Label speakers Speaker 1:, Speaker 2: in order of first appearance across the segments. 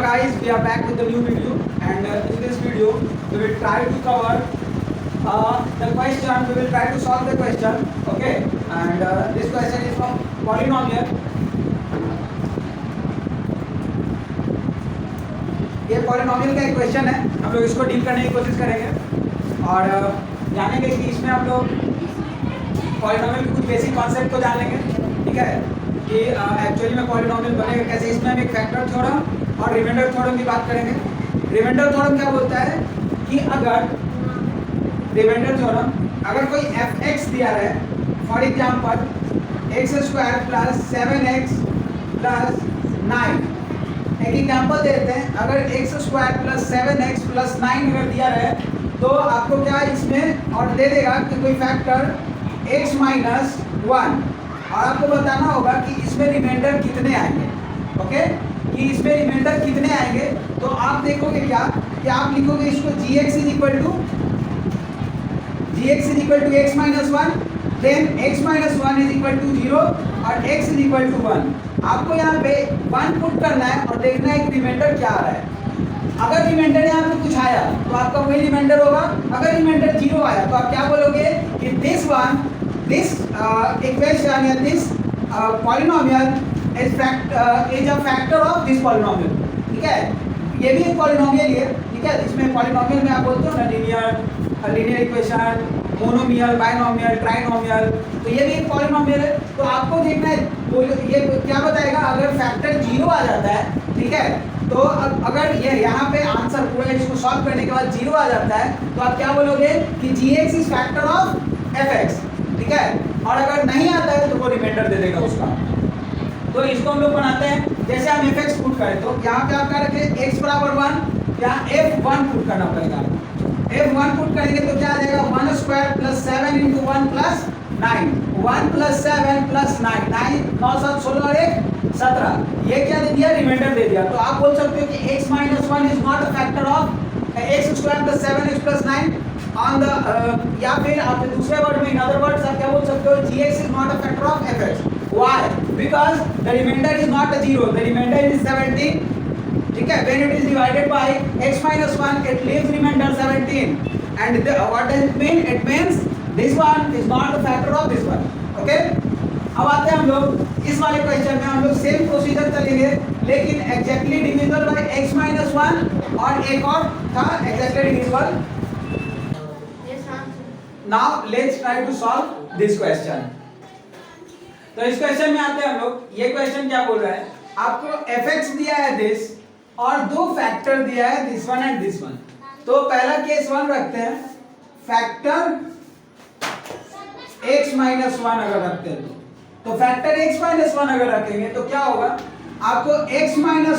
Speaker 1: guys, we are back with the new video, and in this video we will try to cover the question. We will try to solve the question. Okay, and this question is from polynomial. ये polynomial का एक question है, हम लोग इसको deal करने की कोशिश करेंगे और जानेंगे कि इसमें हम लोग पॉलिनोमियल के कुछ बेसिक कॉन्सेप्ट को जान लेंगे। ठीक है, कि एक्चुअली में पॉलिनोमियल बनेगा कैसे। इसमें हम एक फैक्टर थ्योरम और रिमाइंडर थ्योरम की बात करेंगे। रिमाइंडर थ्योरम क्या बोलता है कि अगर रिमाइंडर थ्योरम अगर कोई fx दिया है, फॉर एग्जांपल x² + 7x + 9, एक एग्जांपल देते हैं। अगर x² + 7x + 9 अगर दिया है तो आपको क्या इसमें और दे देगा कि कोई फैक्टर x - 1 और आपको बताना होगा कि इसमें रिमाइंडर कितने आएंगे। ओके, कि इसमें रिमाइंडर कितने आएंगे तो आप देखोगे क्या कि आप लिखोगे इसको gx = x - 1, देन x - 1 = 0 और x = 1। आपको यहाँ पे 1 पुट करना है और देखना है कि रिमाइंडर क्या आ रहा है। अगर रिमाइंडर यहाँ पे कुछ आया तो आपका वही रिमाइंडर होगा। अगर रिमाइंडर 0 आया तो आप क्या बोलोगे कि दिस इक्वेशन या this polynomial is a factor of this polynomial. ठीक है, ये भी एक पॉलिनोमियल ही है। ठीक है, इसमें पॉलिनोमियल में आप बोलते हो ना linear equation, monomial, binomial, trinomial, तो ये भी एक पॉलिनोमियल है। तो आपको देखना है ये क्या बताएगा। अगर फैक्टर 0 आ जाता है, ठीक है, तो अगर ये यहाँ पे आंसर पूरा इसको सॉल्व करने के बाद 0 आ जाता है तो आप क्या बोलोगे कि gx is factor of fx। ठीक है, और अगर नहीं आता है तो वो रिमाइंडर दे देगा उसका। तो इसको हम लोग बनाते हैं। जैसे हम fx पुट करें तो यहाँ पे आप क्या रखें x = 1, यहाँ f1 पुट करना पड़ेगा। f1 पुट करेंगे तो क्या आ जाएगा 1² + 7 × 1 + 9, 1 + 7 + 9, 9 7 16 और 1 17। ये क्या दे दिया, रिमाइंडर दे दिया। तो आप बोल सकते हो कि x - 1 is not a factor of x² + 7x + 9 on the, या फिर आप दूसरे वर्ड में इन अदर वर्ड्स आप क्या बोल सकते हो, gx is not a factor of fx। why? because the remainder is not a 0, the remainder is 17। ठीक है, when it is divided by x - 1 it leaves remainder 17, and what does it mean? It means this one is not the factor of this one। okay, अब आते हैं हम लोग इस वाले question में। हम लोग सेम प्रोसीजर चलेंगे लेकिन एग्जैक्टली डिविजिबल बाय x - 1 और एक और था exactly divisible. Now let's try to solve this question. तो इस क्वेश्चन में आते हैं हम लोग। ये क्वेश्चन क्या बोल रहा है, आपको fx दिया है दिस और दो फैक्टर दिया है this one and this one. तो पहला केस 1 रखते हैं, फैक्टर x - 1 अगर रखते हैं तो फैक्टर x - 1 अगर रखेंगे तो क्या होगा, आपको x - 1 =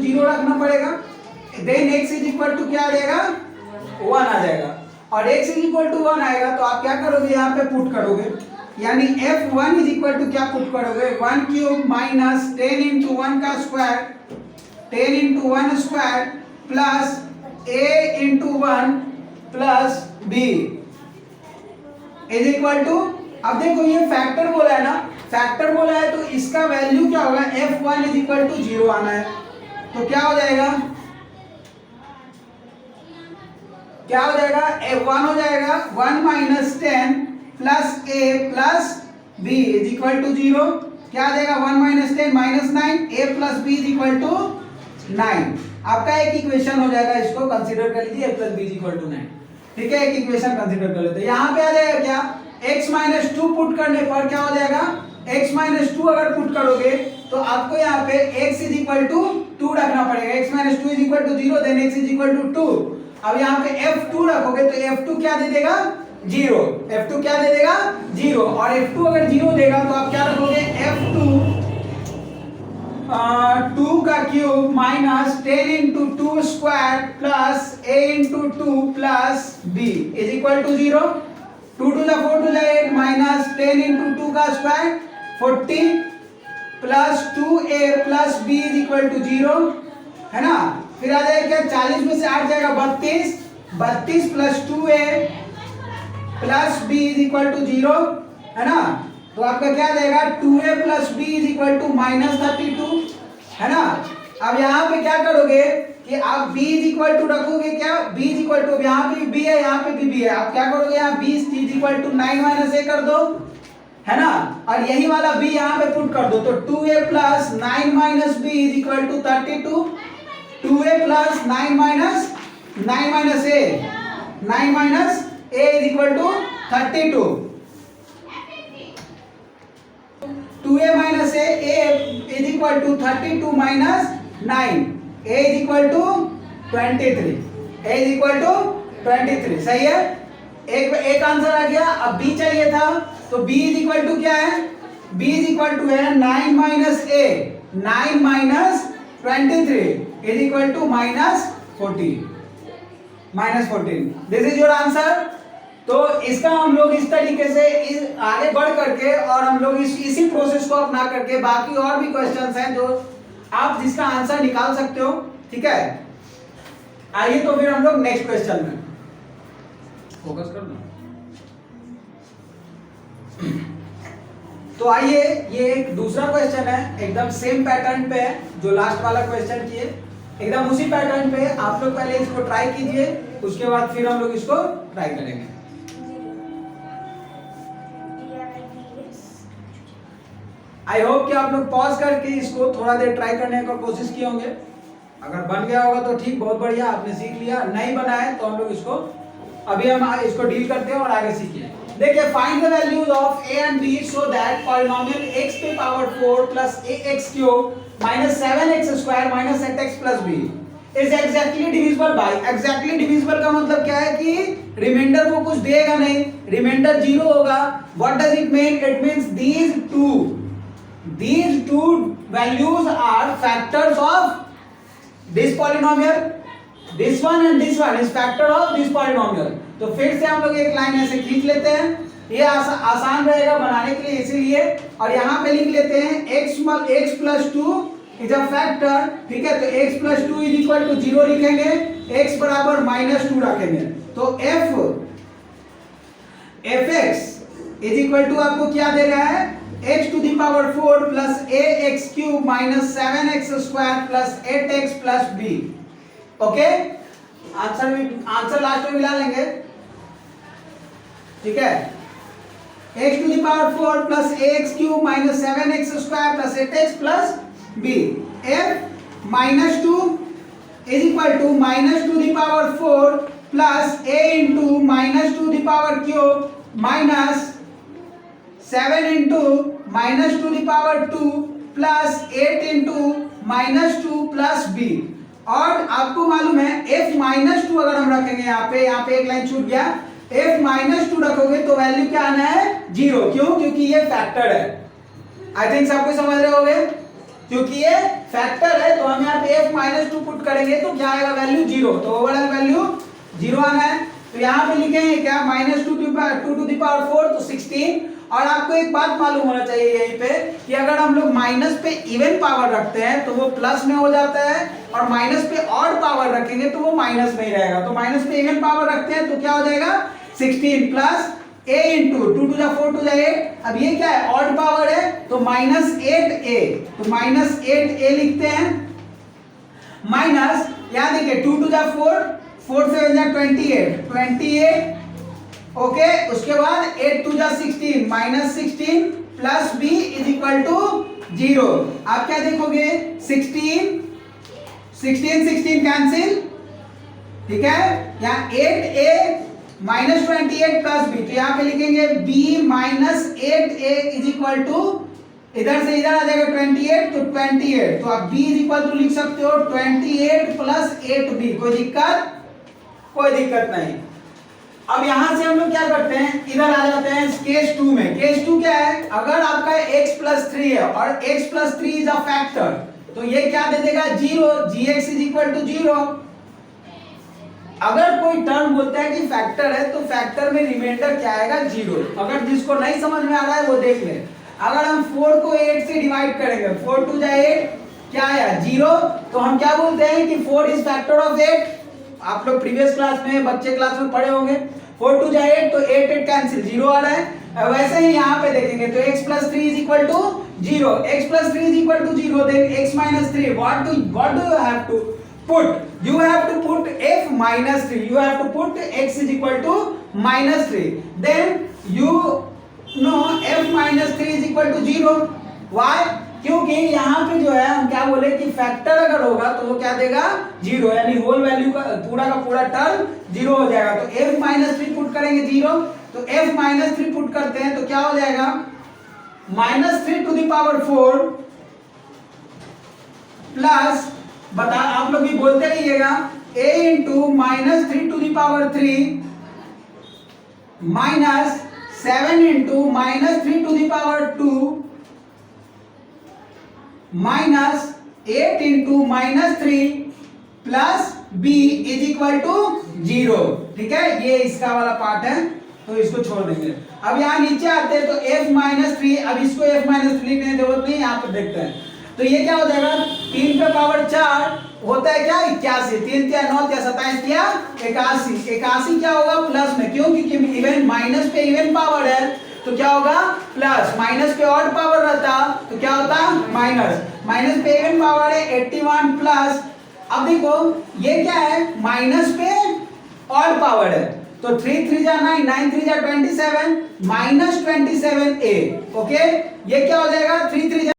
Speaker 1: 0 रखना पड़ेगा। देन x = क्या आ जाएगा, 1 आ जाएगा, और x = 1 आएगा तो आप क्या करोगे, यहाँ पे पुट करोगे। यानी f1 = क्या पुट करोगे, 1³ - 10 × 1 का square, 10 × 1 square plus a × 1 plus b is equal to. अब देखो ये फैक्टर बोला है ना, फैक्टर बोला है तो इसका वैल्यू क्या होगा, f1 = 0 आना है। तो क्या हो जाएगा, क्या हो जाएगा, f1 हो जाएगा 1 - 10 plus a plus b is equal to 0। क्या आ जाएगा 1 - 10 -9, a plus b is equal to 9। आपका एक इक्वेशन हो जाएगा, इसको कंसीडर कर लीजिए a plus b is equal to 9। ठीक है, एक इक्वेशन कंसीडर कर लेते हैं। यहाँ पे आ जाएगा क्या, x - 2 पुट करने पर क्या हो जाएगा, x - 2 अगर पुट करोगे तो आपको यहाँ पे x = 2 रखना पड़ेगा। x - 2 = 0, then x = 2। अब यहाँ पे f2 रखोगे तो f2 क्या दे देगा, 0। f2 क्या दे देगा, 0, और f2 अगर 0 देगा तो आप क्या रखोगे, f2 2 का cube minus 10 × 2 square plus a × 2 plus b is equal to 0। 2 × 4 = 8 minus 10 × 2 का square 40 plus 2a plus b is equal to 0, है ना। फिर आ जाएगा क्या, 40 में से 8 जाएगा 32 plus 2a plus b is equal to 0, है ना। तो आपका क्या आ जाएगा, 2a plus b is equal to -32, है ना। अब यहाँ पे क्या करोगे कि आप b इज इक्वल टू रखोगे, क्या b इज इक्वल टू, यहाँ पे भी b है, यहाँ पे भी b है, आप क्या करोगे यहाँ b is equal to 9 minus a कर दो, है ना, और यही वाला b यहाँ पे पुट कर दो, तो 2a plus 9 minus b is equal to 32, 2a plus 9 minus a, 9 minus a is equal to 32, 2a minus a is equal to 32 minus 9, a is equal to 23, a is equal to 23, सही है, एक answer आ गया। अब b चाहिए था, तो b is equal to क्या है, b is equal to है 9 minus a, 9 minus 23 is equal to minus 14, minus 14, this is your answer। तो इसका हम लोग इस तरीके से आगे बढ़ करके और हम लोग इसी प्रोसेस को अपना करके बाकी और भी क्वेश्चंस हैं जो आप जिसका आंसर निकाल सकते हो, ठीक है। आइए तो फिर हम लोग नेक्स्ट क्वेश्चन में फोकस कर लो। तो आइए, ये एक दूसरा क्वेश्चन है, एकदम सेम पैटर्न पे है जो लास्ट वाला क्वेश्चन किए, एकदम उसी पैटर्न पे। आप लोग पहले इसको ट्राई कीजिए, उसके बाद फिर हम लोग इसको ट्राई करेंगे। आई होप कि आप लोग पॉज करके इसको थोड़ा देर ट्राई करने का कोशिश किए होंगे। अगर बन गया होगा तो ठीक, बहुत बढ़िया, आपने सीख लिया। नहीं बना है तो हम लोग इसको अभी हम इसको डील करते हैं और आगे सीखिए। देखिए, find the values of a and b so that polynomial x पे power 4 plus ax cube minus 7x square minus 8x plus b is exactly divisible by. Exactly divisible का मतलब क्या है कि रिमाइंडर को कुछ देगा नहीं, रिमाइंडर 0 होगा। What does it mean? It means these two values are factors of this polynomial, this one and this one is factor of this polynomial। तो फिर से हम लोग एक लाइन ऐसे खींच लेते हैं, ये आसान रहेगा बनाने के लिए इसीलिए, और यहाँ पे लिख लेते हैं x plus 2 is a factor, ठीक है। तो x plus 2 is equal to 0 लिखेंगे, x बराबर -2 रखेंगे, तो fx is equal to आपको क्या दे रहा है, x to the power 4 plus ax cube minus 7x square plus 8x plus b। Okay, answer last में मिला लेंगे, ठीक है। x to the power 4 plus ax cube minus 7x square plus 8x plus b। f minus 2 is equal to minus to the power 4 plus a into minus to the power cube minus 7 into minus to the power 2 plus 8 into minus 2 plus b। और आपको मालूम है f minus 2 अगर हम रखेंगे यहाँ पे एक लाइन छूट गया, f minus 2 रखोगे तो वैल्यू क्या आना है, 0। क्यों? क्योंकि ये फैक्टर है। आई थिंक सबको समझ रहे होंगे, क्योंकि ये फैक्टर है तो हम यहाँ पे f minus 2 पुट करेंगे तो क्या आएगा, वैल्यू 0। तो ओवरऑल वैल्यू 0 आना है। तो यहाँ पे लिखेंगे क्या, -2 to the power 4 तो 16। और आपको एक बात मालूम होना चाहिए यहीं पे कि अगर हम लोग माइनस पे इवन पावर रखते हैं तो वो प्लस में हो जाता है, और माइनस पे ऑड पावर रखेंगे तो वो माइनस में ही रहेगा। तो माइनस पे इवन पावर रखते हैं तो क्या हो जाएगा, 16 plus a into 2 to the 4 to the 8। अब ये क्या है, ऑड पावर है तो -8a, तो -8a लिखते हैं, माइनस यहाँ देखिए 2 to the 4, 4 से 28, ओके। उसके बाद 8 to the 16 -16 plus b is equal to 0। आप क्या देखोगे, 16 कैंसिल, ठीक है। यहाँ 8a -28 प्लस b, तो यहाँ पे लिखेंगे b minus 8a is equal to, इधर से इधर आ जाएगा 28, तो 28, तो आप b इज इक्वल टू लिख सकते हो 28 प्लस 8b। कोई दिक्कत नहीं। अब यहां से हम लोग क्या करते हैं, इधर आ जाते हैं केस 2 में। केस 2 क्या है, अगर आपका x plus 3 है और x plus 3 is a factor, तो ये क्या दे देगा, 0, gx इज इक्वल टू 0। अगर कोई टर्म बोलता है कि फैक्टर है तो फैक्टर में रिमाइंडर क्या आएगा, 0। अगर जिसको नहीं समझ में आ रहा है वो देख ले। अगर हम 4 को 8 से डिवाइड करेंगे, 4 to the 8 क्या आया, 0। तो हम क्या बोलते हैं कि 4 इज फैक्टर ऑफ 8। आप लोग प्रीवियस क्लास में, बच्चे क्लास में पढ़े होंगे, 4 to 8 तो 8 कैंसिल, 0 आ रहा है। वैसे ही यहाँ पे देखेंगे तो x plus 3 is equal to 0. X plus 3 is equal to 0. Then x minus 3. What do you have to put? You have to put f minus 3. You have to put x is equal to minus 3. Then you know f minus 3 is equal to 0. Why? क्योंकि यहाँ पे जो है हम क्या बोले कि factor अगर होगा तो वो क्या देगा 0, यानी होल वैल्यू का पूरा टर्म 0 हो जाएगा। तो f माइनस 3 पुट करेंगे 0, तो f माइनस 3 पुट करते हैं तो क्या हो जाएगा -3 टू द पावर 4 प्लस बता आप लोग भी बोलते रहिएगा a into -3 to the power 3 minus 7 into -3 to the power 2 minus 8 into -3 plus b is equal to 0। ठीक है, ये इसका वाला पार्ट है तो इसको छोड़ देंगे। अब यहाँ नीचे आते हैं तो f माइनस 3, अब इसको f माइनस 3 लिखने की जरूरत नहीं, यहाँ पर देखते हैं तो ये क्या हो जाएगा 3 पे पावर 4 होता है क्या 81, 3 क्या 9 क्या 27 क्या 81, 81 क्या होगा प्लस में, क्यों क्योंकि इवन माइनस पे इवन पावर है तो क्या होगा प्लस, माइनस पे ऑड पावर रहता तो क्या होता माइनस पे इवन पावर है 81 प्लस। अब देखो ये क्या है माइनस पे ऑड पावर है तो 3 3 जा 9 9 3 जा 27 -27a। ओके, ये क्या हो जाएगा 3 3